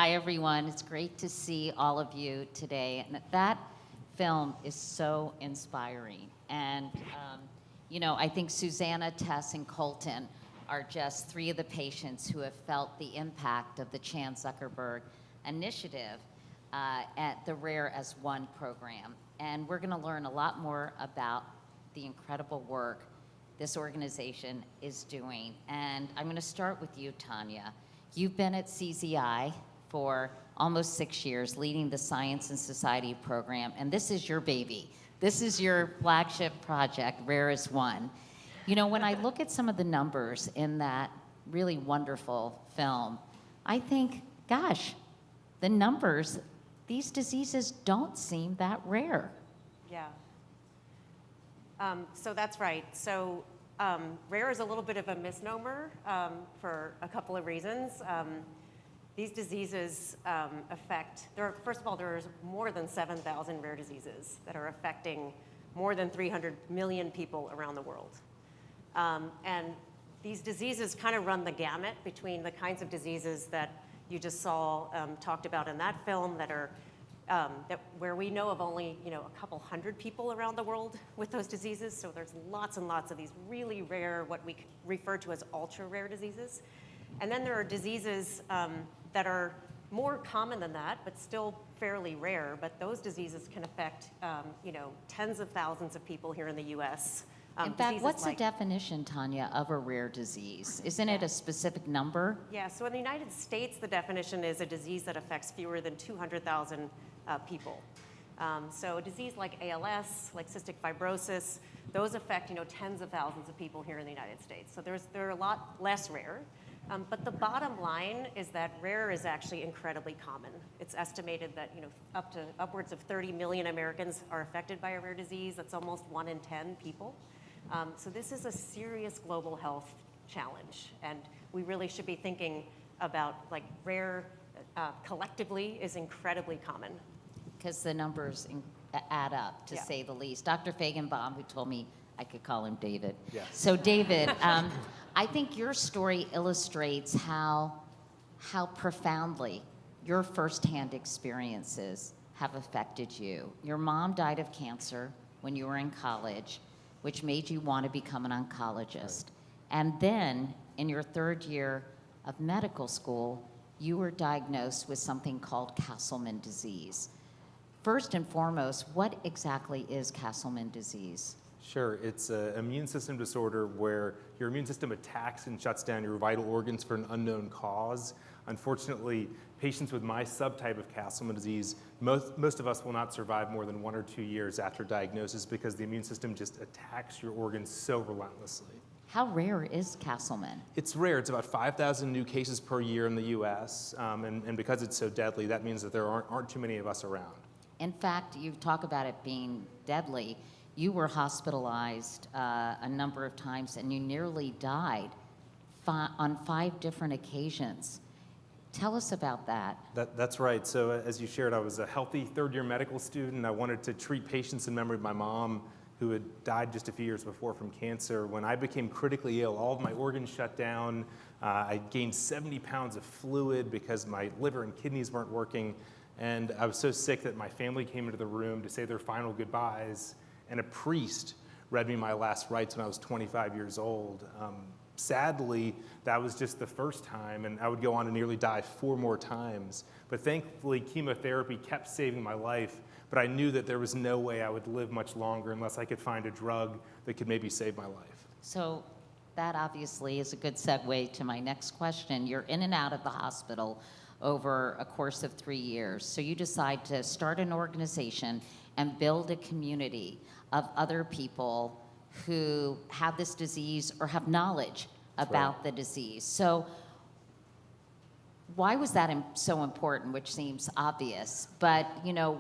Hi, everyone. It's great to see all of you today. And that film is so inspiring. And, I think Susanna, Tess, and Colton are just three of the patients who have felt the impact of the Chan Zuckerberg Initiative at the Rare as One program. And we're going to learn a lot more about the incredible work this organization is doing. And I'm going to start with you, Tania. You've been at CZI for almost 6 years, leading the Science and Society program, and this is your baby. This is your flagship project, Rare as One. When I look at some of the numbers in that really wonderful film, I think, gosh, the numbers, these diseases don't seem that rare. Yeah. So that's right. So rare is a little bit of a misnomer for a couple of reasons. These diseases first of all, there's more than 7,000 rare diseases that are affecting more than 300 million people around the world. And these diseases kind of run the gamut between the kinds of diseases that you just saw talked about in that film that are where we know of only a couple hundred people around the world with those diseases. So there's lots and lots of these really rare, what we refer to as ultra rare diseases. And then there are diseases that are more common than that, but still fairly rare. But those diseases can affect tens of thousands of people here in the U.S. In fact, what's the definition, Tania, of a rare disease? Isn't it a specific number? Yeah, so in the United States, the definition is a disease that affects fewer than 200,000 people. So a disease like ALS, like cystic fibrosis, those affect tens of thousands of people here in the United States. So they're a lot less rare. But the bottom line is that rare is actually incredibly common. It's estimated that upwards of 30 million Americans are affected by a rare disease. That's almost 1 in 10 people. So this is a serious global health challenge, and we really should be thinking about rare collectively is incredibly common. Because the numbers add up, to say the least. Dr. Fajgenbaum, who told me I could call him David. Yes. So David, I think your story illustrates how profoundly your firsthand experiences have affected you. Your mom died of cancer when you were in college, which made you want to become an oncologist. Right. And then in your third year of medical school, you were diagnosed with something called Castleman disease. First and foremost, what exactly is Castleman disease? Sure, it's an immune system disorder where your immune system attacks and shuts down your vital organs for an unknown cause. Unfortunately, patients with my subtype of Castleman disease, most of us will not survive more than 1 or 2 years after diagnosis because the immune system just attacks your organs so relentlessly. How rare is Castleman? It's rare. It's about 5,000 new cases per year in the U.S., and because it's so deadly, that means that there aren't too many of us around. In fact, you talk about it being deadly. You were hospitalized a number of times, and you nearly died on 5 different occasions. Tell us about that. That's right. So as you shared, I was a healthy third-year medical student. I wanted to treat patients in memory of my mom, who had died just a few years before from cancer. When I became critically ill, all of my organs shut down. I gained 70 pounds of fluid because my liver and kidneys weren't working. And I was so sick that my family came into the room to say their final goodbyes. And a priest read me my last rites when I was 25 years old. Sadly, that was just the first time, and I would go on to nearly die 4 more times. But thankfully, chemotherapy kept saving my life, but I knew that there was no way I would live much longer unless I could find a drug that could maybe save my life. So that obviously is a good segue to my next question. You're in and out of the hospital over a course of 3 years. So you decide to start an organization and build a community of other people who have this disease or have knowledge about the disease. So why was that so important, which seems obvious, but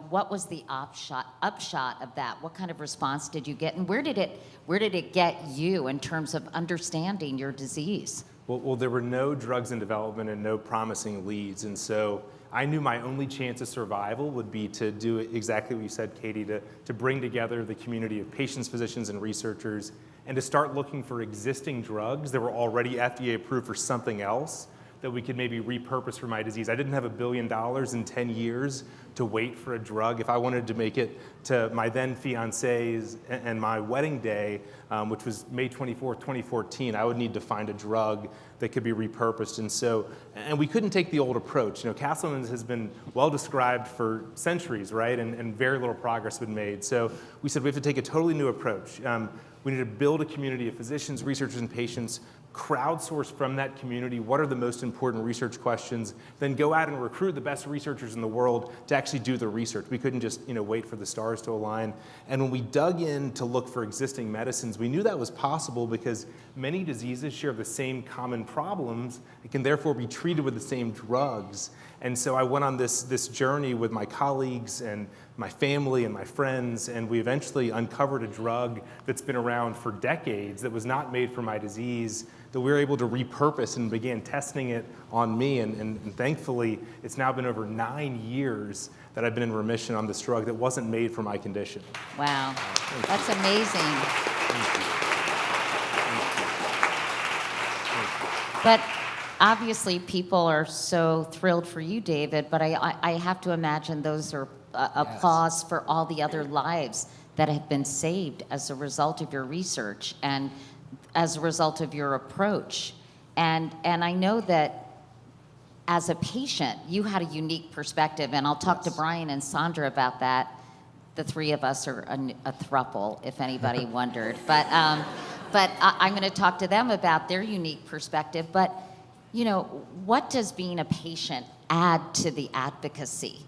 what was the upshot of that? What kind of response did you get, and where did it get you in terms of understanding your disease? Well, there were no drugs in development and no promising leads, and so I knew my only chance of survival would be to do exactly what you said, Katie, to bring together the community of patients, physicians, and researchers, and to start looking for existing drugs that were already FDA approved for something else that we could maybe repurpose for my disease. I didn't have $1 billion in 10 years to wait for a drug. If I wanted to make it to my then fiance's and my wedding day, which was May 24th, 2014, I would need to find a drug that could be repurposed. And we couldn't take the old approach. Castleman's has been well described for centuries, right? And very little progress has been made. So we said we have to take a totally new approach. We need to build a community of physicians, researchers, and patients, crowdsource from that community what are the most important research questions, then go out and recruit the best researchers in the world to actually do the research. We couldn't just wait for the stars to align. And when we dug in to look for existing medicines, we knew that was possible because many diseases share the same common problems and can therefore be treated with the same drugs. And so I went on this journey with my colleagues and my family and my friends, and we eventually uncovered a drug that's been around for decades that was not made for my disease, that we were able to repurpose and began testing it on me. And thankfully, it's now been over 9 years that I've been in remission on this drug that wasn't made for my condition. Wow, that's amazing. But obviously, people are so thrilled for you, David, but I have to imagine those are applause for all the other lives that have been saved as a result of your research and as a result of your approach. And I know that as a patient, you had a unique perspective, and I'll talk to Brian and Sandra about that. The three of us are a throuple, if anybody wondered. But I'm going to talk to them about their unique perspective. But what does being a patient add to the advocacy?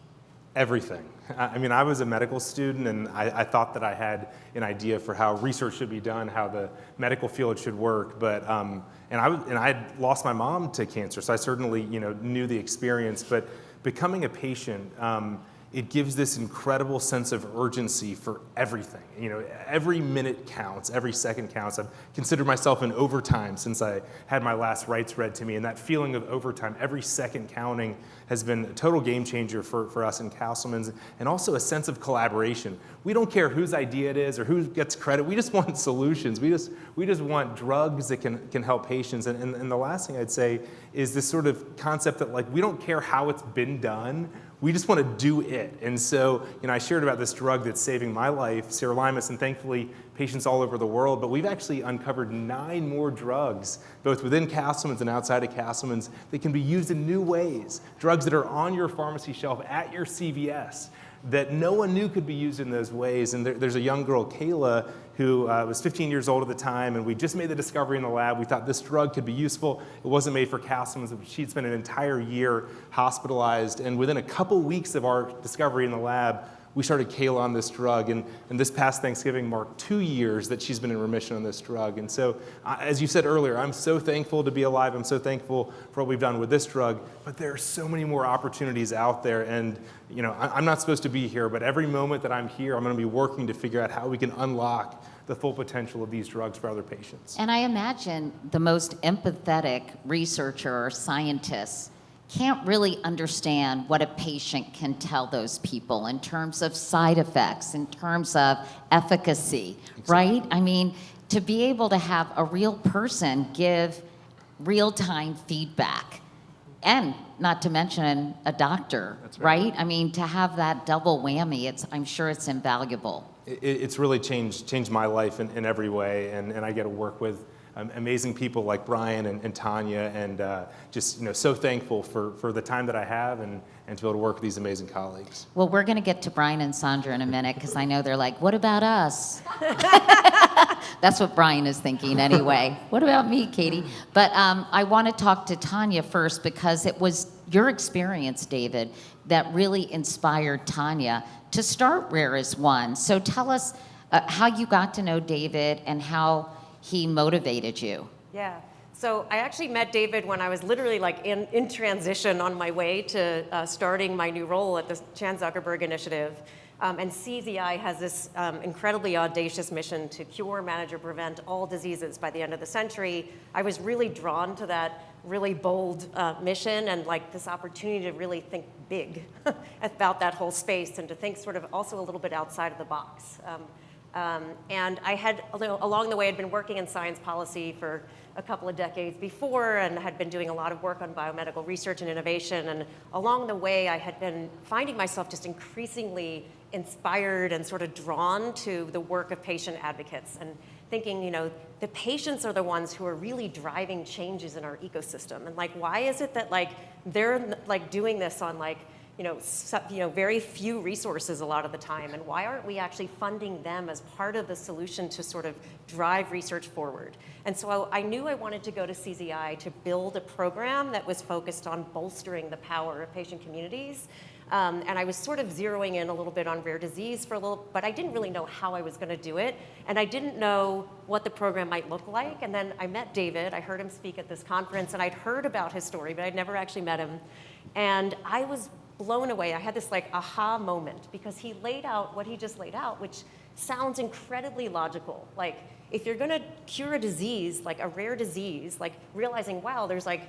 Everything. I mean, I was a medical student, and I thought that I had an idea for how research should be done, how the medical field should work. But and I had lost my mom to cancer, so I certainly knew the experience. But becoming a patient, it gives this incredible sense of urgency for everything. Every minute counts, every second counts. I've considered myself in overtime since I had my last rights read to me, and that feeling of overtime, every second counting, has been a total game changer for us in Castleman's, and also a sense of collaboration. We don't care whose idea it is or who gets credit. We just want solutions. We just want drugs that can help patients. And the last thing I'd say is this sort of concept that we don't care how it's been done. We just want to do it. And so, I shared about this drug that's saving my life, sirolimus, and thankfully patients all over the world, but we've actually uncovered 9 more drugs, both within Castleman's and outside of Castleman's, that can be used in new ways. Drugs that are on your pharmacy shelf at your CVS that no one knew could be used in those ways. And there's a young girl, Kayla, who was 15 years old at the time, and we just made the discovery in the lab. We thought this drug could be useful. It wasn't made for Castleman's. She'd spent an entire year hospitalized, and within a couple weeks of our discovery in the lab, we started Kayla on this drug, and this past Thanksgiving marked 2 years that she's been in remission on this drug. And so, as you said earlier, I'm so thankful to be alive. I'm so thankful for what we've done with this drug, but there are so many more opportunities out there. And I'm not supposed to be here, but every moment that I'm here, I'm going to be working to figure out how we can unlock the full potential of these drugs for other patients. And I imagine the most empathetic researcher or scientist can't really understand what a patient can tell those people in terms of side effects, in terms of efficacy, right? I mean, to be able to have a real person give real-time feedback, and not to mention a doctor, right? I mean, to have that double whammy, I'm sure it's invaluable. It's really changed my life in every way, and I get to work with amazing people like Brian and Tania, and just so thankful for the time that I have and to be able to work with these amazing colleagues. Well, we're going to get to Brian and Sandra in a minute, because I know they're like, what about us? That's what Brian is thinking anyway. What about me, Katie? But I want to talk to Tania first, because it was your experience, David, that really inspired Tania to start Rare as One. So tell us how you got to know David and how he motivated you. Yeah. So I actually met David when I was literally in transition on my way to starting my new role at the Chan Zuckerberg Initiative. And CZI has this incredibly audacious mission to cure, manage, or prevent all diseases by the end of the century. I was really drawn to that really bold mission, and this opportunity to really think big about that whole space, and to think sort of also a little bit outside of the box. And I had, along the way, I'd been working in science policy for a couple of decades before and had been doing a lot of work on biomedical research and innovation. And along the way, I had been finding myself just increasingly inspired and sort of drawn to the work of patient advocates and thinking, the patients are the ones who are really driving changes in our ecosystem. And why is it that they're doing this on very few resources a lot of the time, and why aren't we actually funding them as part of the solution to sort of drive research forward? And so I knew I wanted to go to CZI to build a program that was focused on bolstering the power of patient communities. And I was sort of zeroing in a little bit on rare disease but I didn't really know how I was going to do it, and I didn't know what the program might look like. And then I met David. I heard him speak at this conference, and I'd heard about his story, but I'd never actually met him. And I was blown away. I had this aha moment, because he laid out what he just laid out, which sounds incredibly logical. If you're going to cure a disease, a rare disease, realizing, wow, there's a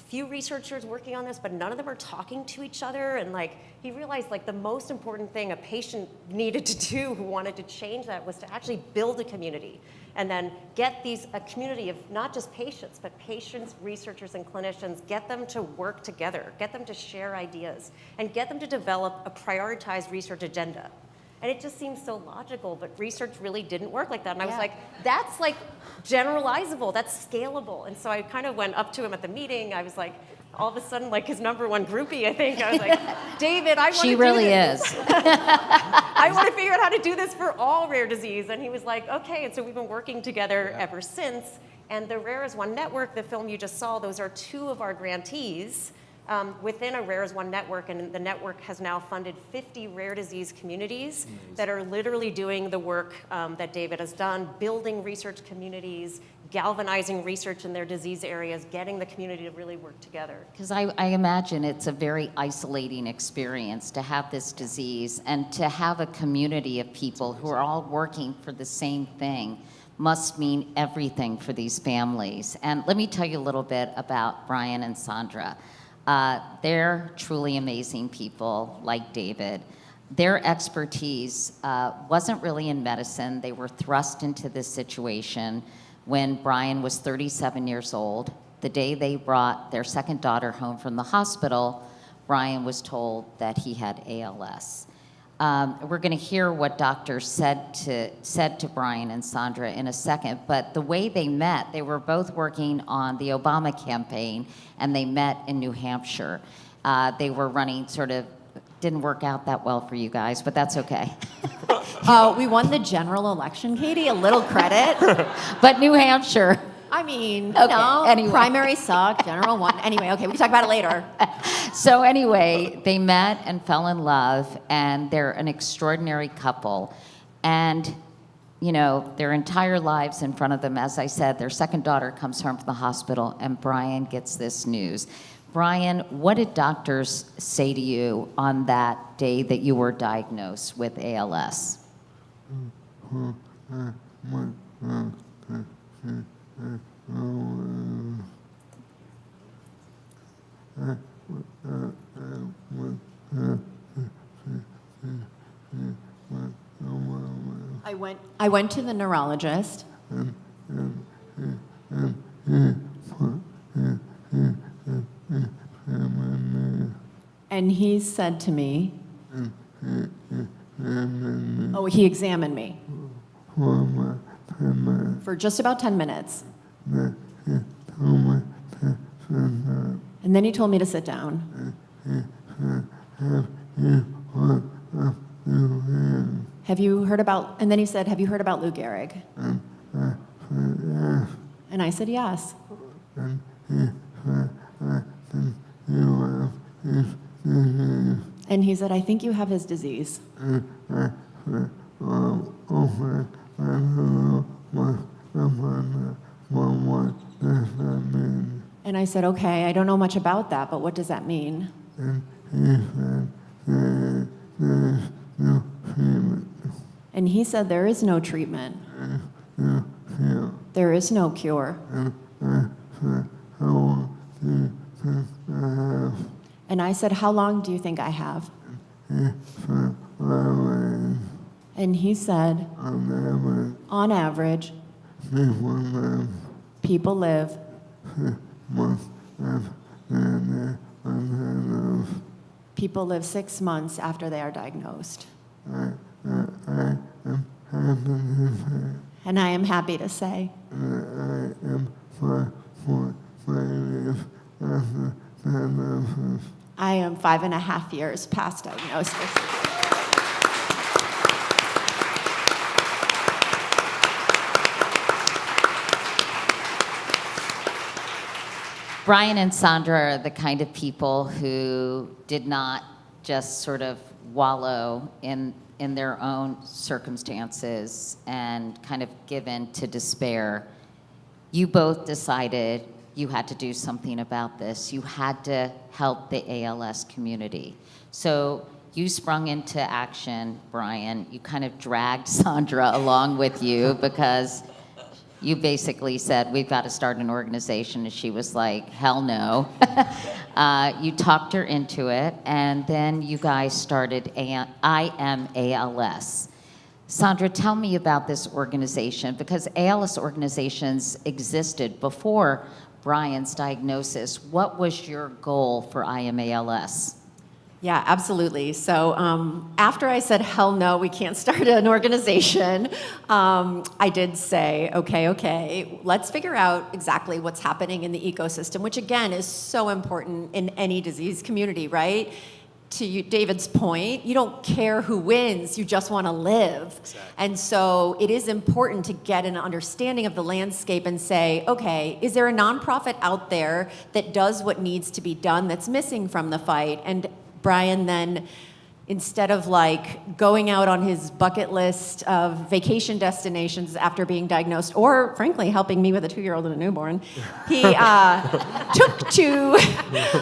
few researchers working on this, but none of them are talking to each other. And he realized the most important thing a patient needed to do who wanted to change that was to actually build a community, and then get a community of not just patients, but patients, researchers, and clinicians, get them to work together, get them to share ideas, and get them to develop a prioritized research agenda. And it just seems so logical, but research really didn't work like that. And I was that's generalizable, that's scalable. And so I kind of went up to him at the meeting. I was all of a sudden, his number one groupie, I think. I was David, I want to do this. She really is. I want to figure out how to do this for all rare disease. And he was okay. And so we've been working together ever since. And the Rare as One Network, the film you just saw, those are two of our grantees within a Rare as One network, and the network has now funded 50 rare disease communities that are literally doing the work that David has done, building research communities, galvanizing research in their disease areas, getting the community to really work together. Because I imagine it's a very isolating experience to have this disease, and to have a community of people who are all working for the same thing must mean everything for these families. And let me tell you a little bit about Brian and Sandra. They're truly amazing people, like David. Their expertise wasn't really in medicine. They were thrust into this situation when Brian was 37 years old. The day they brought their second daughter home from the hospital, Brian was told that he had ALS. We're going to hear what doctors said to Brian and Sandra in a second, but the way they met, they were both working on the Obama campaign, and they met in New Hampshire. They were running didn't work out that well for you guys, but that's okay. We won the general election, Katie, a little credit. But New Hampshire. I mean, Okay, anyway. Primary sucked, general won. Anyway, okay, we can talk about it later. So anyway, they met and fell in love, and they're an extraordinary couple. And, their entire lives in front of them, as I said, their second daughter comes home from the hospital, and Brian gets this news. Brian, what did doctors say to you on that day that you were diagnosed with ALS? I went to the neurologist. And he said to me, he examined me for just about 10 minutes. And then he told me to sit down. And then he said, have you heard about Lou Gehrig? And I said, yes. And he said, I think you have his disease. And I said, okay, I don't know much about that, but what does that mean? And he said, there is no treatment. There is no cure. And I said, how long do you think I have? And And he said, on average, people live People live 6 months after they are diagnosed. And I am happy to say I am 5.5 years past diagnosis. Brian and Sandra are the kind of people who did not just sort of wallow in their own circumstances and kind of give in to despair. You both decided you had to do something about this. You had to help the ALS community. So you sprung into action, Brian. You kind of dragged Sandra along with you because you basically said, we've got to start an organization, and she was like, hell no. You talked her into it, and then you guys started Am ALS. Sandra, tell me about this organization, because ALS organizations existed before Brian's diagnosis. What was your goal for Am ALS? Yeah, absolutely. So after I said, hell no, we can't start an organization, I did say, okay, let's figure out exactly what's happening in the ecosystem, which again is so important in any disease community, right? To you, David's point, you don't care who wins, you just want to live. Exactly. And so it is important to get an understanding of the landscape and say, okay, is there a nonprofit out there that does what needs to be done that's missing from the fight? And Brian then, instead of like going out on his bucket list of vacation destinations after being diagnosed, or frankly helping me with a 2-year-old and a newborn, he took to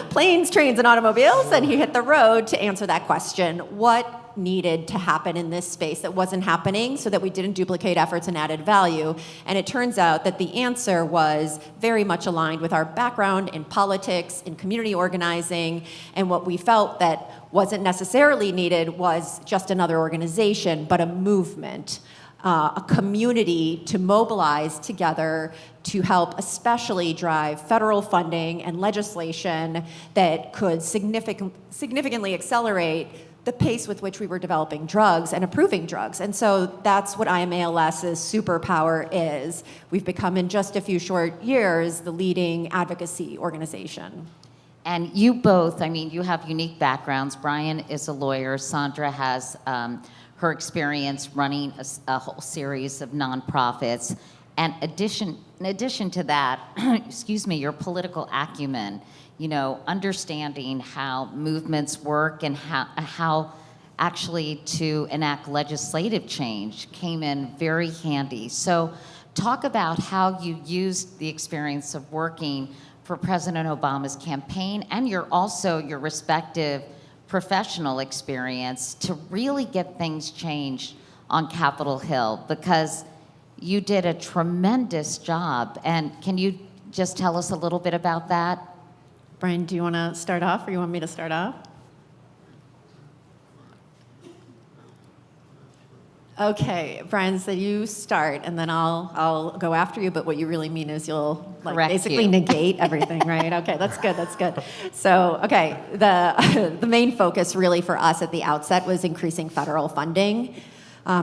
planes, trains, and automobiles, and he hit the road to answer that question. What needed to happen in this space that wasn't happening so that we didn't duplicate efforts and added value? And it turns out that the answer was very much aligned with our background in politics, in community organizing, and what we felt that wasn't necessarily needed was just another organization, but a movement, a community to mobilize together to help especially drive federal funding and legislation that could significantly accelerate the pace with which we were developing drugs and approving drugs. And so that's what Am ALS's superpower is. We've become, in just a few short years, the leading advocacy organization. And you both, I mean, you have unique backgrounds. Brian is a lawyer. Sandra has her experience running a whole series of nonprofits. And in addition to that, excuse me, your political acumen, you know, understanding how movements work and how actually to enact legislative change came in very handy. So talk about how you used the experience of working for President Obama's campaign and your respective professional experience to really get things changed on Capitol Hill, because you did a tremendous job. And can you just tell us a little bit about that? Brian, do you want to start off, or you want me to start off? Okay, Brian said you start, and then I'll go after you, but what you really mean is you'll basically negate everything, right? Okay, that's good. So, okay, the main focus really for us at the outset was increasing federal funding,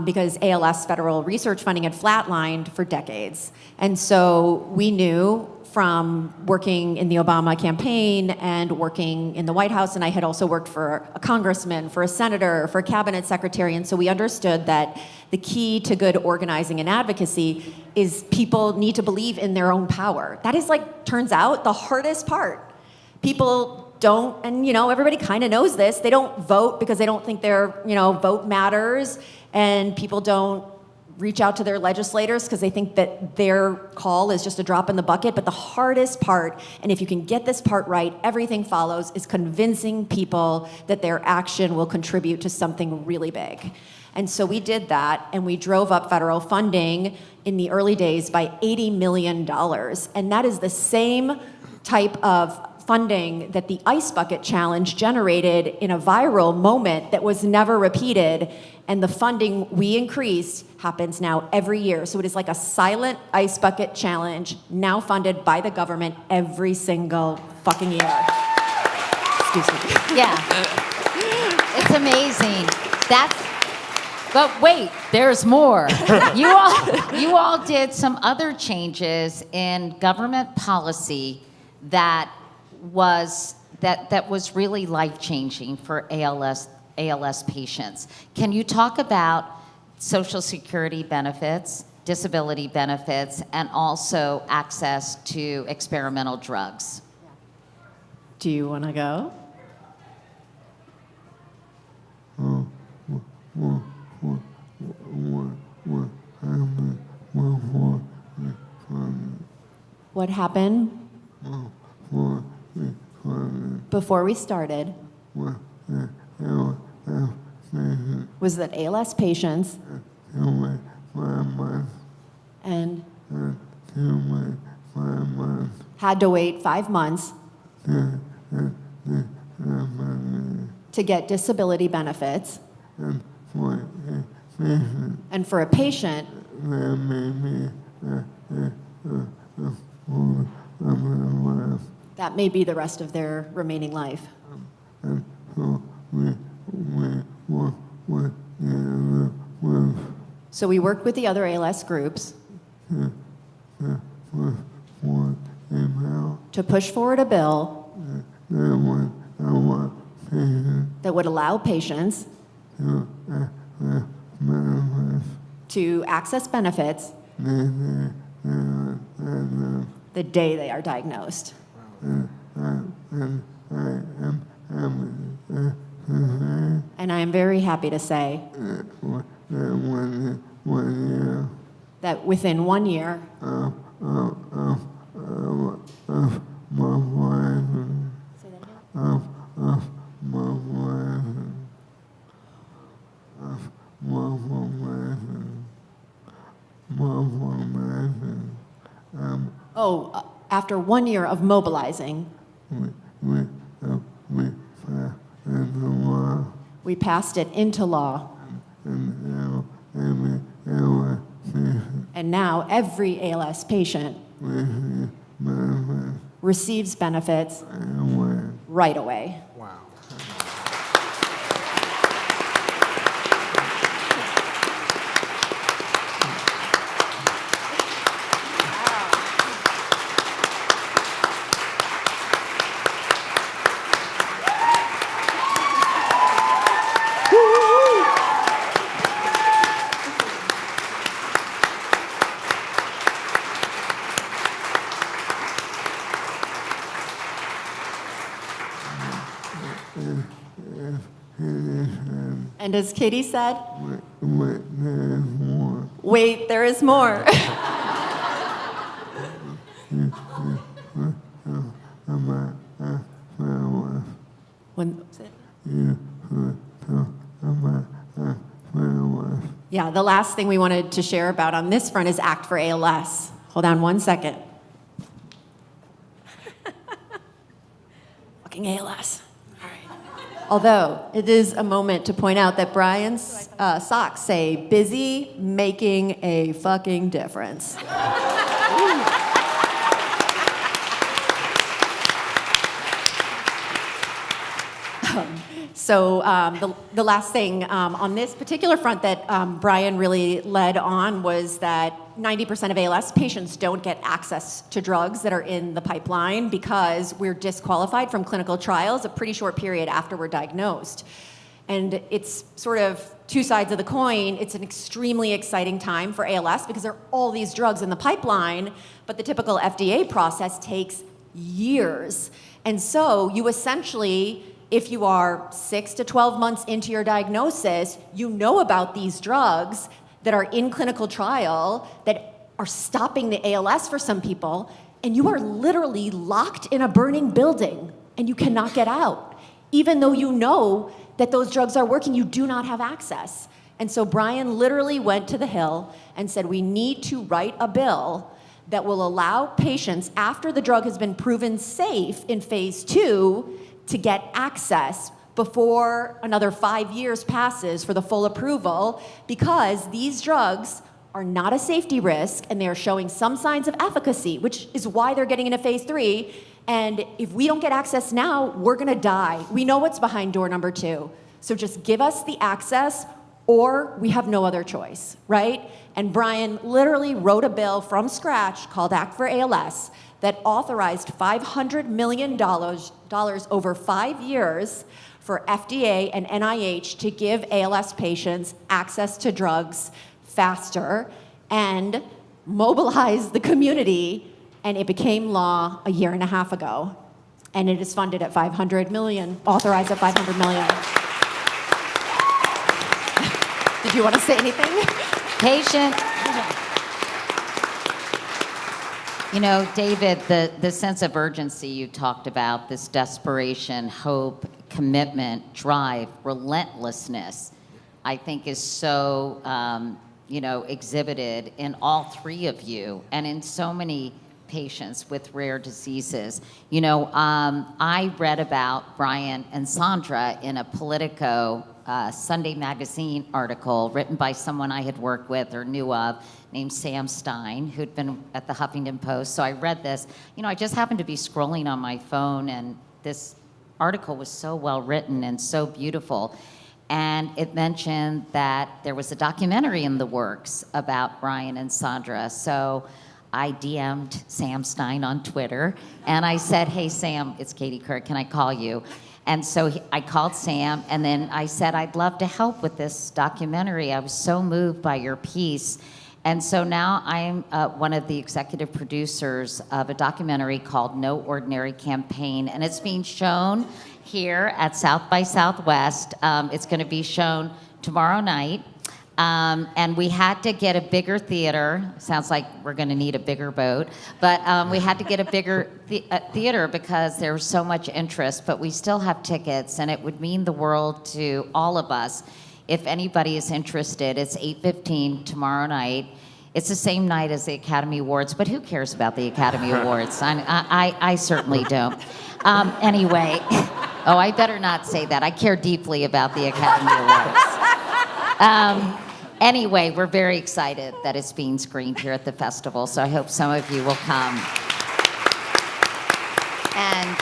because ALS federal research funding had flatlined for decades. And so we knew from working in the Obama campaign and working in the White House, and I had also worked for a congressman, for a senator, for a cabinet secretary, and so we understood that the key to good organizing and advocacy is people need to believe in their own power. That is, turns out, the hardest part. People don't, and everybody kind of knows this, they don't vote because they don't think their vote matters, and people don't reach out to their legislators because they think that their call is just a drop in the bucket. But the hardest part, and if you can get this part right, everything follows, is convincing people that their action will contribute to something really big. And so we did that, and we drove up federal funding in the early days by $80 million. And that is the same type of funding that the Ice Bucket Challenge generated in a viral moment that was never repeated. And the funding we increased happens now every year. So it is like a silent Ice Bucket Challenge now funded by the government every single fucking year. Excuse me. Yeah. It's amazing. But wait, there's more. You all did some other changes in government policy that was really life-changing for ALS patients. Can you talk about Social Security benefits, disability benefits, and also access to experimental drugs? Do you want to go? What happened before we started was that ALS patients and had to wait 5 months to get disability benefits. And for a patient, that may be the rest of their remaining life. So we worked with the other ALS groups to push forward a bill that would allow patients to access benefits the day they are diagnosed. And I am very happy to say that within 1 year after 1 year of mobilizing, we passed it into law. And now every ALS patient receives benefits right away. Wow. And as Katie said, wait, there is more. Yeah, the last thing we wanted to share about on this front is Act for ALS. Hold on 1 second. Fucking ALS. Although, it is a moment to point out that Brian's socks say, busy making a fucking difference. So the last thing on this particular front that Brian really led on was that 90% of ALS patients don't get access to drugs that are in the pipeline because we're disqualified from clinical trials a pretty short period after we're diagnosed. And it's sort of two sides of the coin. It's an extremely exciting time for ALS because there are all these drugs in the pipeline, but the typical FDA process takes years. And so you essentially, if you are 6 to 12 months into your diagnosis, you know about these drugs that are in clinical trial that are stopping the ALS for some people, and you are literally locked in a burning building and you cannot get out. Even though you know that those drugs are working, you do not have access. And so Brian literally went to the Hill and said, we need to write a bill that will allow patients, after the drug has been proven safe in phase 2, to get access before another 5 years passes for the full approval, because these drugs are not a safety risk and they are showing some signs of efficacy, which is why they're getting into phase 3. And if we don't get access now, we're gonna die. We know what's behind door number 2. So just give us the access, or we have no other choice, right? And Brian literally wrote a bill from scratch called Act for ALS that authorized $500 million over 5 years for FDA and NIH to give ALS patients access to drugs faster and mobilize the community, and it became law a year and a half ago. And it is funded at $500 million, authorized at $500 million. Did you want to say anything? Patient. You know, David, the sense of urgency you talked about, this desperation, hope, commitment, drive, relentlessness, I think is so, exhibited in all three of you and in so many patients with rare diseases. I read about Brian and Sandra in a Politico Sunday magazine article written by someone I had worked with or knew of named Sam Stein, who'd been at the Huffington Post. So I read this. I just happened to be scrolling on my phone, and this article was so well written and so beautiful. And it mentioned that there was a documentary in the works about Brian and Sandra. So I DM'd Sam Stein on Twitter, and I said, hey, Sam, it's Katie Couric, can I call you? And so I called Sam, and then I said, I'd love to help with this documentary. I was so moved by your piece. And so now I'm one of the executive producers of a documentary called No Ordinary Campaign, and it's being shown here at South by Southwest. It's going to be shown tomorrow night. And we had to get a bigger theater. Sounds like we're going to need a bigger boat. But we had to get a bigger theater because there was so much interest. But we still have tickets, and it would mean the world to all of us if anybody is interested. It's 8:15 tomorrow night. It's the same night as the Academy Awards, but who cares about the Academy Awards? I certainly don't. Anyway, I better not say that. I care deeply about the Academy Awards. Anyway, we're very excited that it's being screened here at the festival, so I hope some of you will come. And,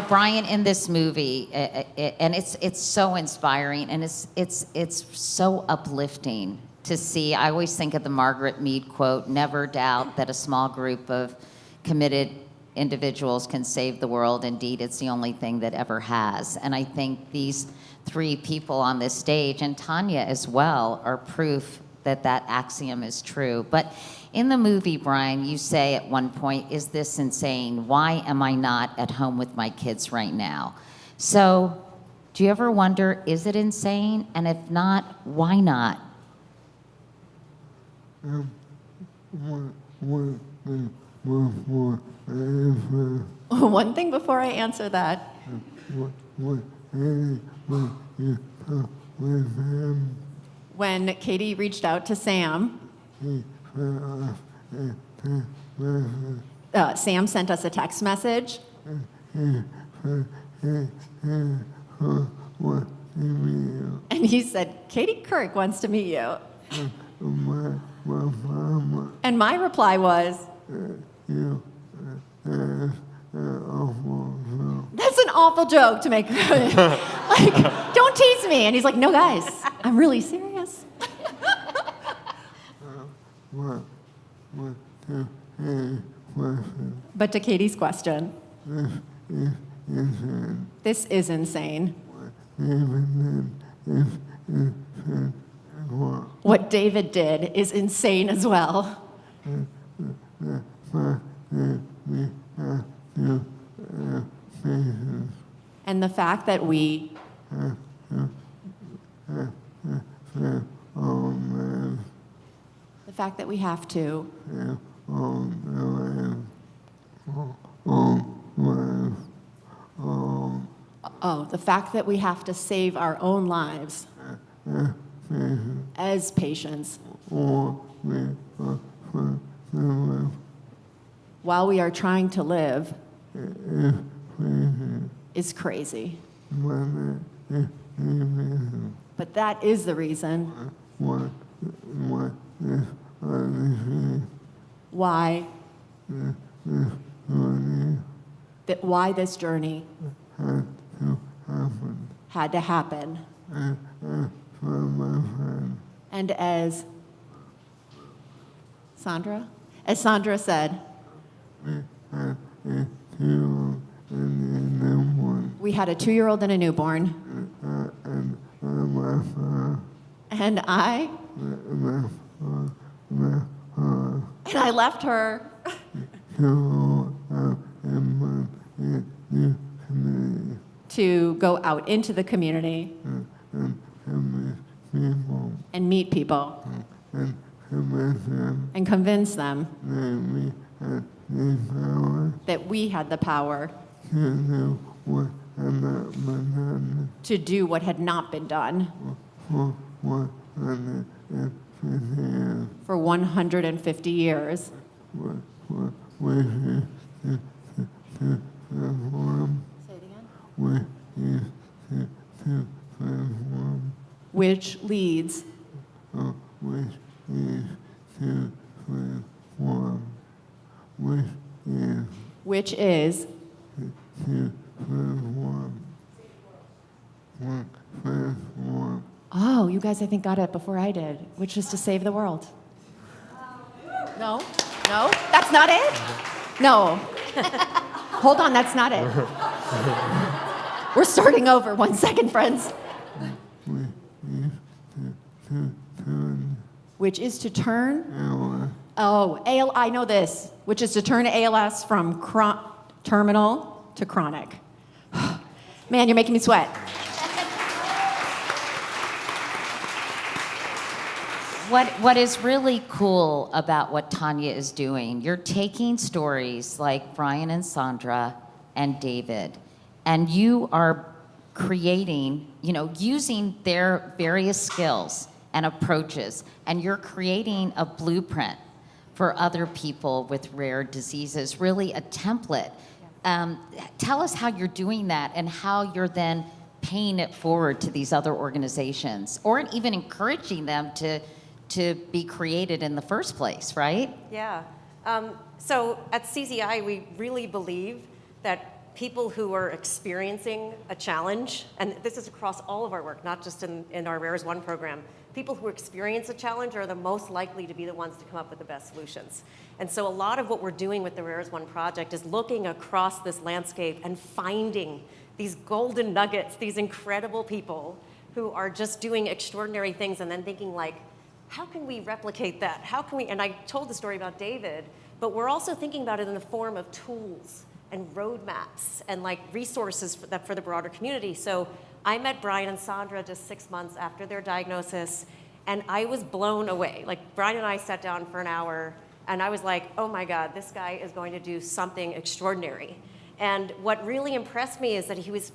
Brian, in this movie, and it's so inspiring, and it's so uplifting to see. I always think of the Margaret Mead quote, never doubt that a small group of committed individuals can save the world. Indeed, it's the only thing that ever has. And I think these three people on this stage, and Tania as well, are proof that that axiom is true. But in the movie, Brian, you say at one point, is this insane? Why am I not at home with my kids right now? So do you ever wonder, is it insane? And if not, why not? One thing before I answer that. When Katie reached out to Sam, Sam sent us a text message. And he said, Katie Couric wants to meet you. And my reply was, that's an awful joke to make. Like, don't tease me. And he's like, no, guys, I'm really serious. But to Katie's question, this is insane. What David did is insane as well. And the fact that we have to the fact that we have to save our own lives as patients while we are trying to live is crazy. But that is the reason why why this journey had to happen. And as Sandra said, we had a 2-year-old and a newborn. And I left her to go out into the community and meet people and convince them that we had the power to do what had not been done for 150 years. Say it again. Which leads which is oh, you guys I think got it before I did, which is to save the world. No, that's not it. No, hold on, that's not it. We're starting over. 1 second, friends. Which is to turn. Oh, I know this. Which is to turn ALS from terminal to chronic. Man, you're making me sweat. What is really cool about what Tania is doing, you're taking stories like Brian and Sandra and David, and you are creating, using their various skills and approaches, and you're creating a blueprint for other people with rare diseases, really a template. Tell us how you're doing that and how you're then paying it forward to these other organizations, or even encouraging them to be created in the first place, right? Yeah. So at CZI, we really believe that people who are experiencing a challenge, and this is across all of our work, not just in our Rares 1 program, people who experience a challenge are the most likely to be the ones to come up with the best solutions. And so a lot of what we're doing with the Rares 1 project is looking across this landscape and finding these golden nuggets, these incredible people who are just doing extraordinary things, and then thinking like, how can we replicate that? How can we, and I told the story about David, but we're also thinking about it in the form of tools and roadmaps and like resources for the broader community. So I met Brian and Sandra just 6 months after their diagnosis, and I was blown away. Like Brian and I sat down for an hour, and I was like, oh my God, this guy is going to do something extraordinary. And what really impressed me is that he was,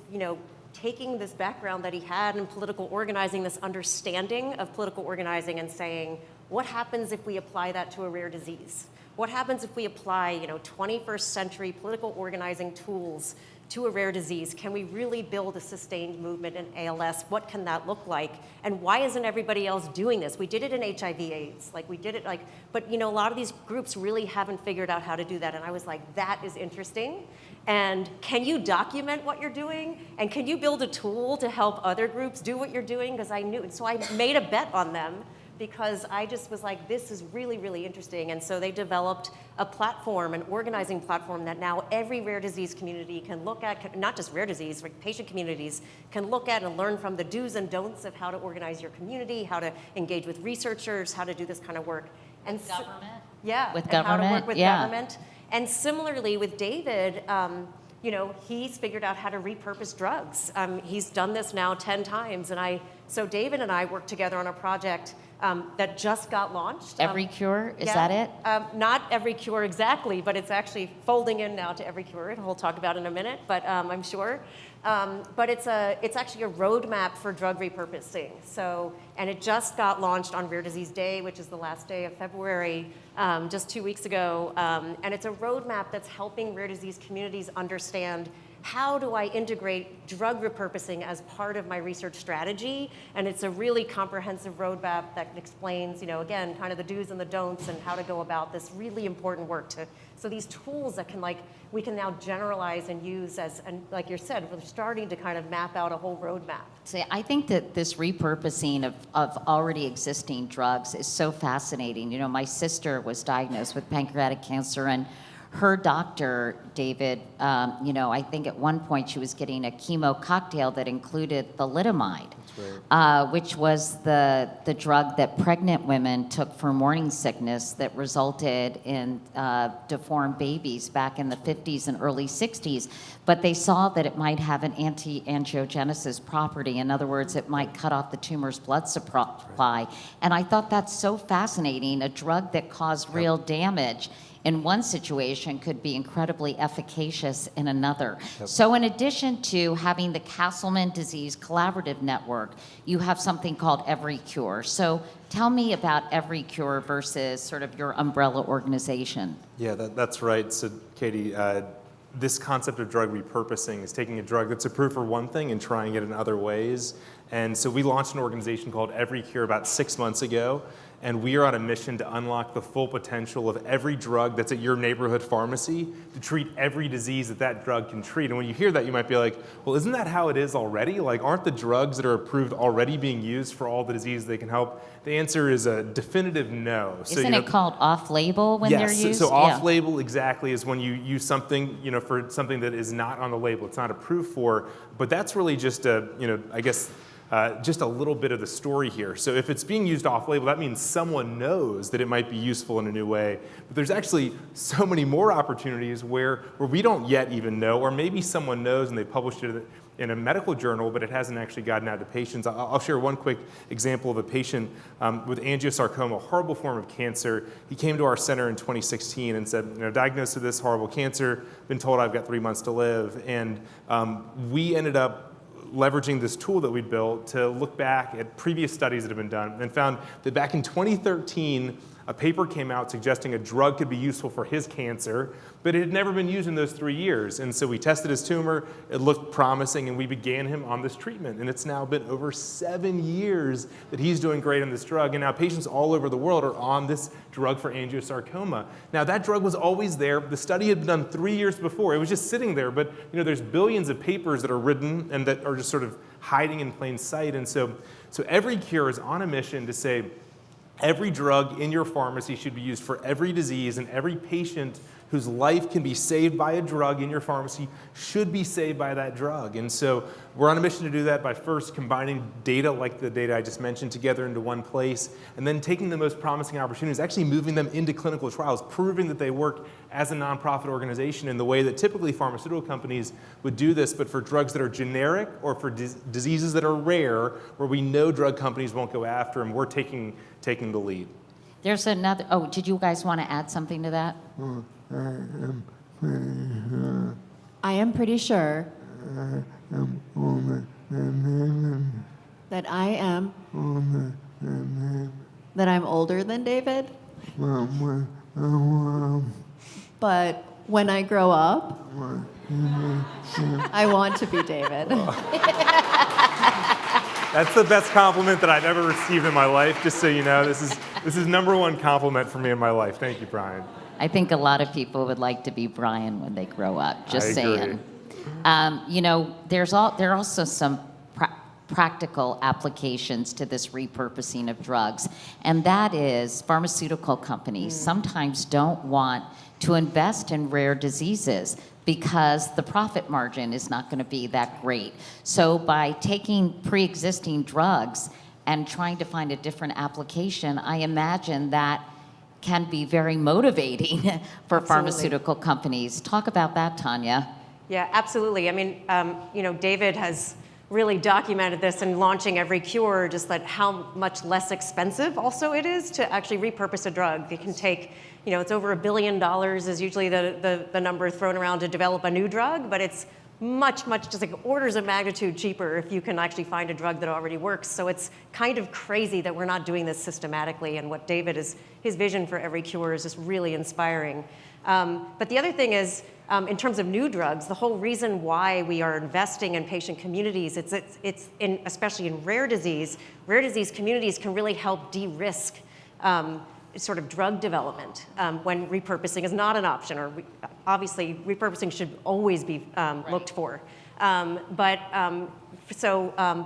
taking this background that he had in political organizing, this understanding of political organizing, and saying, what happens if we apply that to a rare disease? What happens if we apply, 21st century political organizing tools to a rare disease? Can we really build a sustained movement in ALS? What can that look like? And why isn't everybody else doing this? We did it in HIV/AIDS, but a lot of these groups really haven't figured out how to do that. And I was like, that is interesting. And can you document what you're doing? And can you build a tool to help other groups do what you're doing? Because I knew, so I made a bet on them, because I just was like, this is really, really interesting. And so they developed a platform, an organizing platform that now every rare disease community can look at, not just rare disease, but patient communities can look at and learn from the do's and don'ts of how to organize your community, how to engage with researchers, how to do this kind of work. And government? Yeah, With and government? how to work with Yeah. government. And similarly with David, he's figured out how to repurpose drugs. He's done this now 10 times, and I So David and I worked together on a project that just got launched. Every Cure, is yeah, that it? Not Every Cure exactly, but it's actually folding in now to Every Cure. We'll talk about it in a minute, but I'm sure. But it's actually a roadmap for drug repurposing. So, and it just got launched on Rare Disease Day, which is the last day of February, just 2 weeks ago. And it's a roadmap that's helping rare disease communities understand, how do I integrate drug repurposing as part of my research strategy? And it's a really comprehensive roadmap that explains, again, kind of the do's and the don'ts and how to go about this really important work. So these tools that we can now generalize and use and like you said, we're starting to kind of map out a whole roadmap. See, I think that this repurposing of already existing drugs is so fascinating. My sister was diagnosed with pancreatic cancer, and her doctor, David, I think at one point she was getting a chemo cocktail that included thalidomide, which was the drug that pregnant women took for morning sickness that resulted in deformed babies back in the 50s and early 60s. But they saw that it might have an anti-angiogenesis property. In other words, it might cut off the tumor's blood supply. And I thought that's so fascinating. A drug that caused real damage in one situation could be incredibly efficacious in another. Yep. So in addition to having the Castleman Disease Collaborative Network, you have something called Every Cure. So tell me about Every Cure versus sort of your umbrella organization. Yeah, that's right. So Katie, this concept of drug repurposing is taking a drug that's approved for one thing and trying it in other ways. And so we launched an organization called Every Cure about 6 months ago. And we are on a mission to unlock the full potential of every drug that's at your neighborhood pharmacy to treat every disease that drug can treat. And when you hear that, you might be like, well, isn't that how it is already? Like, aren't the drugs that are approved already being used for all the diseases they can help? The answer is a definitive no. Isn't it called off-label when they're used? Yes, so off-label exactly is when you use something, for something that is not on the label, it's not approved for, but that's really just just a little bit of the story here. So if it's being used off-label, that means someone knows that it might be useful in a new way. But there's actually so many more opportunities where we don't yet even know, or maybe someone knows and they published it in a medical journal, but it hasn't actually gotten out to patients. I'll share one quick example of a patient with angiosarcoma, a horrible form of cancer. He came to our center in 2016 and said, diagnosed with this horrible cancer, been told I've got 3 months to live. And we ended up leveraging this tool that we built to look back at previous studies that have been done and found that back in 2013, a paper came out suggesting a drug could be useful for his cancer, but it had never been used in those 3 years. And so we tested his tumor, it looked promising, and we began him on this treatment. And it's now been over 7 years that he's doing great on this drug. And now patients all over the world are on this drug for angiosarcoma. Now that drug was always there. The study had been done 3 years before. It was just sitting there, but there's billions of papers that are written and that are just sort of hiding in plain sight. And so Every Cure is on a mission to say, every drug in your pharmacy should be used for every disease, and every patient whose life can be saved by a drug in your pharmacy should be saved by that drug. And so we're on a mission to do that by first combining data like the data I just mentioned together into one place, and then taking the most promising opportunities, actually moving them into clinical trials, proving that they work as a nonprofit organization in the way that typically pharmaceutical companies would do this, but for drugs that are generic or for diseases that are rare, where we know drug companies won't go after them, we're taking the lead. There's another, did you guys want to add something to that? I am pretty sure that I'm older than David. But when I grow up, I want to be David. That's the best compliment that I've ever received in my life, just so you know. This is number one compliment for me in my life. Thank you, Brian. I think a lot of people would like to be Brian when they grow up, just saying. There are also some practical applications to this repurposing of drugs, and that is pharmaceutical companies sometimes don't want to invest in rare diseases because the profit margin is not going to be that great. So by taking pre-existing drugs and trying to find a different application, I imagine that can be very motivating for pharmaceutical companies. Talk about that, Tania. Yeah, absolutely. I mean, David has really documented this in launching Every Cure, just that how much less expensive also it is to actually repurpose a drug. It can take, it's over $1 billion is usually the number thrown around to develop a new drug, but it's much, just like orders of magnitude cheaper if you can actually find a drug that already works. So it's kind of crazy that we're not doing this systematically, and what David is, his vision for Every Cure is just really inspiring. But the other thing is, in terms of new drugs, the whole reason why we are investing in patient communities, it's in, especially in rare disease communities can really help de-risk sort of drug development when repurposing is not an option, or obviously repurposing should always be looked for. So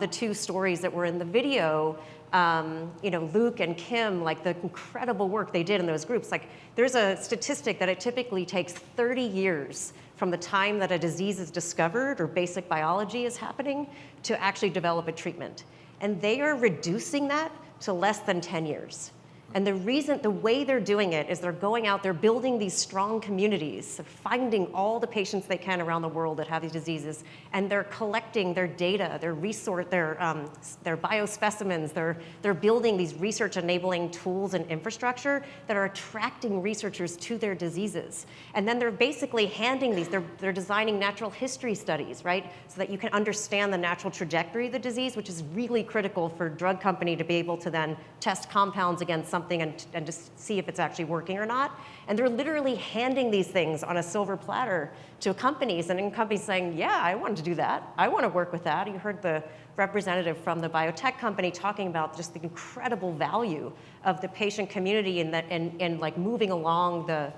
the two stories that were in the video, Luke and Kim, like the incredible work they did in those groups, like there's a statistic that it typically takes 30 years from the time that a disease is discovered or basic biology is happening to actually develop a treatment. And they are reducing that to less than 10 years. And the way they're doing it is they're going out, they're building these strong communities, they're finding all the patients they can around the world that have these diseases, and they're collecting their data, their biospecimens, they're building these research-enabling tools and infrastructure that are attracting researchers to their diseases. And then they're basically handing these, they're designing natural history studies, right? So that you can understand the natural trajectory of the disease, which is really critical for a drug company to be able to then test compounds against something and just see if it's actually working or not. And they're literally handing these things on a silver platter to companies, and companies saying, yeah, I want to do that. I want to work with that. You heard the representative from the biotech company talking about just the incredible value of the patient community and like moving along the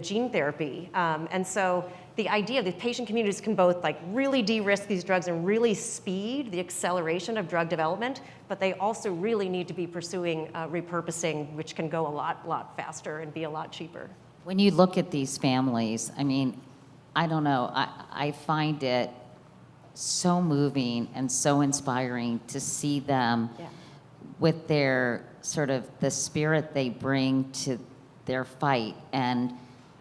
gene therapy. And so the idea that patient communities can both like really de-risk these drugs and really speed the acceleration of drug development, but they also really need to be pursuing repurposing, which can go a lot faster and be a lot cheaper. When you look at these families, I mean, I don't know, I find it so moving and so inspiring to see them with their sort of the spirit they bring to their fight, and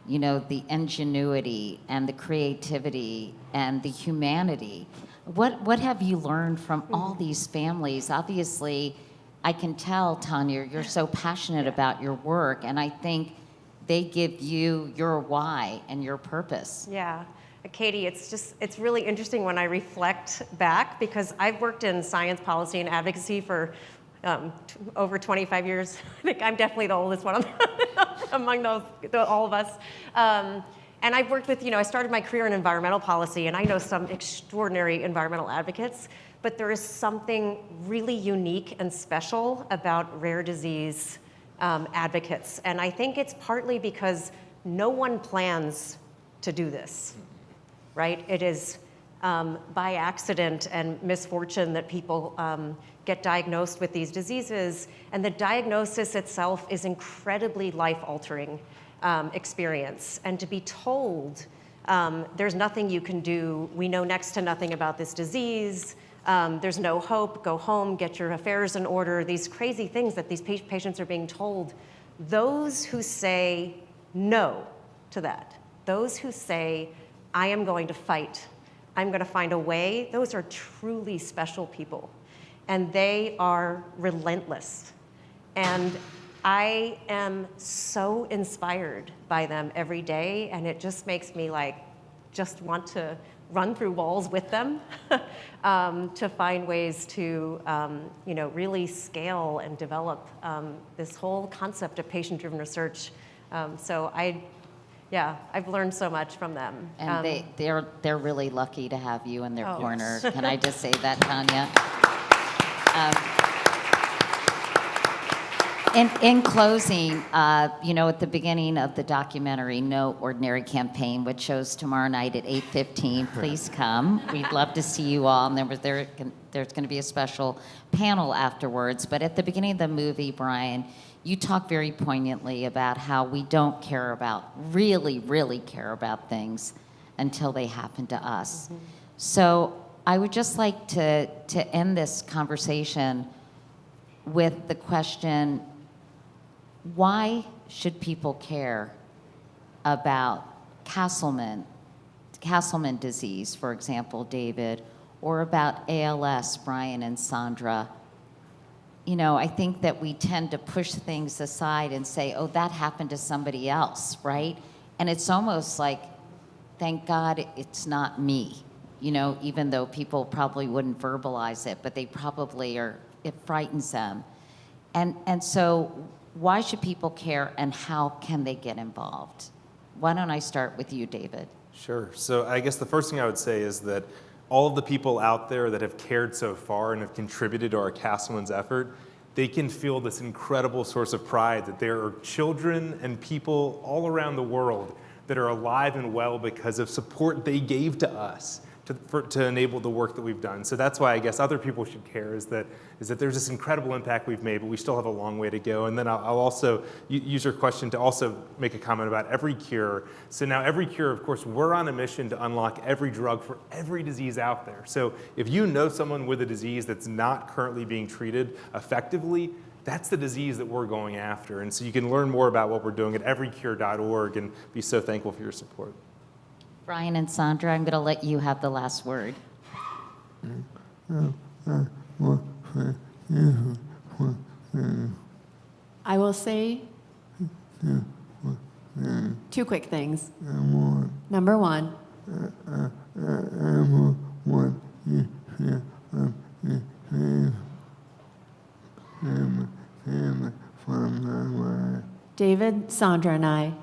the ingenuity and the creativity and the humanity. What have you learned from all these families? Obviously, I can tell, Tania, you're so passionate about your work, and I think they give you your why and your purpose. Yeah. Katie, it's really interesting when I reflect back, because I've worked in science, policy, and advocacy for over 25 years. I think I'm definitely the oldest one among all of us. And I've worked with, I started my career in environmental policy, and I know some extraordinary environmental advocates, but there is something really unique and special about rare disease advocates. And I think it's partly because no one plans to do this, right? It is by accident and misfortune that people get diagnosed with these diseases, and the diagnosis itself is incredibly life-altering experience. And to be told there's nothing you can do, we know next to nothing about this disease, there's no hope, go home, get your affairs in order, these crazy things that these patients are being told, those who say no to that, those who say, I am going to fight, I'm going to find a way, those are truly special people. And they are relentless. And I am so inspired by them every day, and it just makes me just want to run through walls with them to find ways to really scale and develop this whole concept of patient-driven research. So I've learned so much from them. And they're really lucky to have you in their corner. Yes. Can I just say that, Tania? In closing, at the beginning of the documentary, No Ordinary Campaign, which shows tomorrow night at 8:15, please come. We'd love to see you all. And there's going to be a special panel afterwards. But at the beginning of the movie, Brian, you talk very poignantly about how we don't really care about things until they happen to us. Mm-hmm. So I would just like to end this conversation with the question, why should people care about Castleman disease, for example, David, or about ALS, Brian and Sandra, you know, I think that we tend to push things aside and say, oh, that happened to somebody else, right? And it's almost like, thank God it's not me, you know, even though people probably wouldn't verbalize it, but they probably are, it frightens them. And so why should people care, and how can they get involved? Why don't I start with you, David? Sure. So I guess the first thing I would say is that all of the people out there that have cared so far and have contributed to our Castleman's effort, they can feel this incredible source of pride that there are children and people all around the world that are alive and well because of support they gave to us to enable the work that we've done. So that's why I guess other people should care, is that there's this incredible impact we've made, but we still have a long way to go. And then I'll also use your question to also make a comment about Every Cure. So now Every Cure, of course, we're on a mission to unlock every drug for every disease out there. So if you know someone with a disease that's not currently being treated effectively, that's the disease that we're going after. And so you can learn more about what we're doing at everycure.org and be so thankful for your support. Brian and Sandra, I'm going to let you have the last word. I will say two quick things. Number one, David, Sandra, and I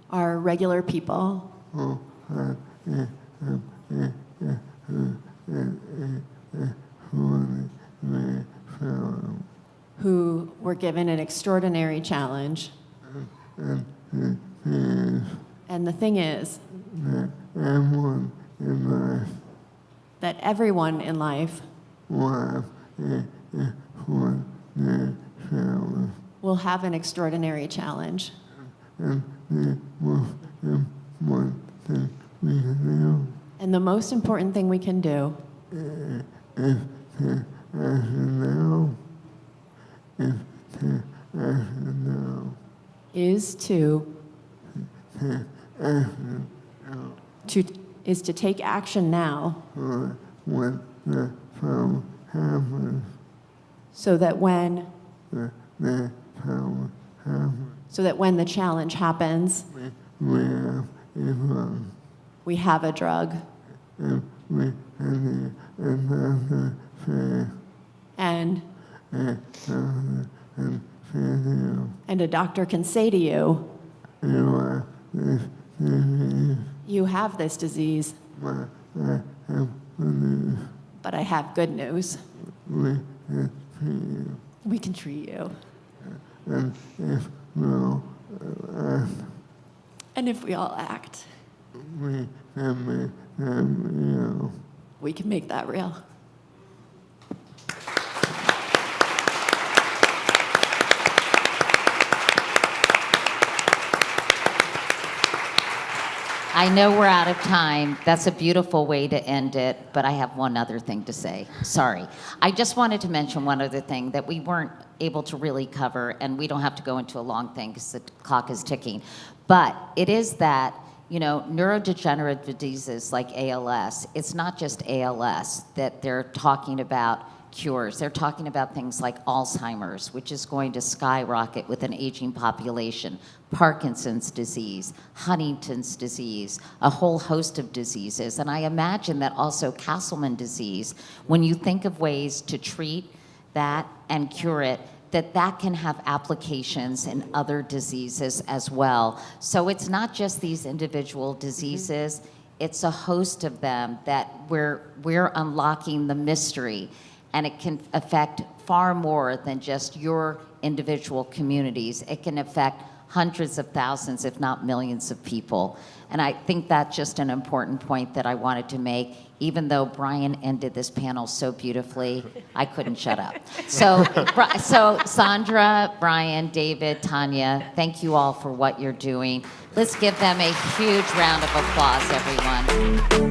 are regular people who were given an extraordinary challenge. And the thing is that everyone in life will have an extraordinary challenge. And the most important thing we can do is to take action now so that when the challenge happens, we have a drug. And a doctor can say to you, you have this disease, but I have good news. We can treat you. And if we all act, we can make that real. I know we're out of time. That's a beautiful way to end it, but I have one other thing to say. Sorry. I just wanted to mention one other thing that we weren't able to really cover, and we don't have to go into a long thing because the clock is ticking. But it is that, you know, neurodegenerative diseases like ALS, it's not just ALS that they're talking about cures. They're talking about things like Alzheimer's, which is going to skyrocket with an aging population, Parkinson's disease, Huntington's disease, a whole host of diseases. And I imagine that also Castleman disease, when you think of ways to treat that and cure it, that can have applications in other diseases as well. So it's not just these individual diseases, it's a host of them that we're unlocking the mystery. And it can affect far more than just your individual communities. It can affect hundreds of thousands, if not millions of people. And I think that's just an important point that I wanted to make. Even though Brian ended this panel so beautifully, I couldn't shut up. So Sandra, Brian, David, Tania, thank you all for what you're doing. Let's give them a huge round of applause, everyone.